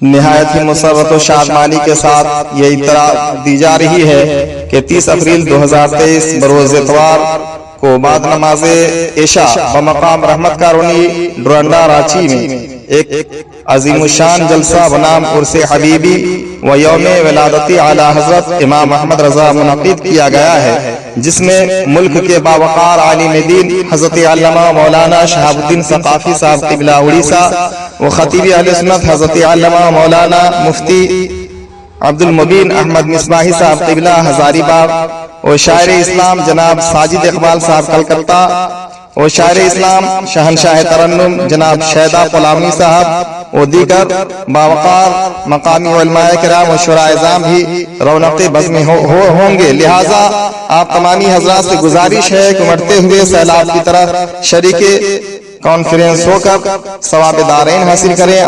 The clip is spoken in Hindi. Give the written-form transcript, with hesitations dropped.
निहायत ही मुसर्रत और शादमानी के साथ ये इत्तला दी जा रही है कि 30 अप्रैल 2023 बरोज इतवार को बाद नमाज इशा बमकाम रहमत कारोनी डुरंडा रांची में एक अजीमुशान जलसा बनाम उर्से हबीबी व यौम विलादती आला हजरत इमाम अहमद रजा मुनक़िद किया गया है, जिसमें मुल्क के बावकार आलिम दीन हजरत अल्लामा मौलाना शहाबुद्दीन सकाफी साहब क़िबला उड़ीसा व खतीब अहले सुन्नत हजरत अल्लामा मौलाना मुफ्ती अब्दुल मुबीन अहमद मिसबाही साहब क़िबला हजारीबाग और शायर इस्लाम जनाब साजिद इकबाल साहब कलकत्ता और शायर इस्लाम शहनशाह तरन्नुम जनाब शहदा ग़ुलामी साहब और दीगर बावकार मकामी उलमाए किराम और शुरा-ए-इज़ाम भी रौनक़े बज़्म होंगे। लिहाजा आप तमामी हज़रात से गुजारिश है कि उमड़ते हुए सैलाब की तरह शरीके कॉन्फ्रेंस होकर सवाब दारैन हासिल करें।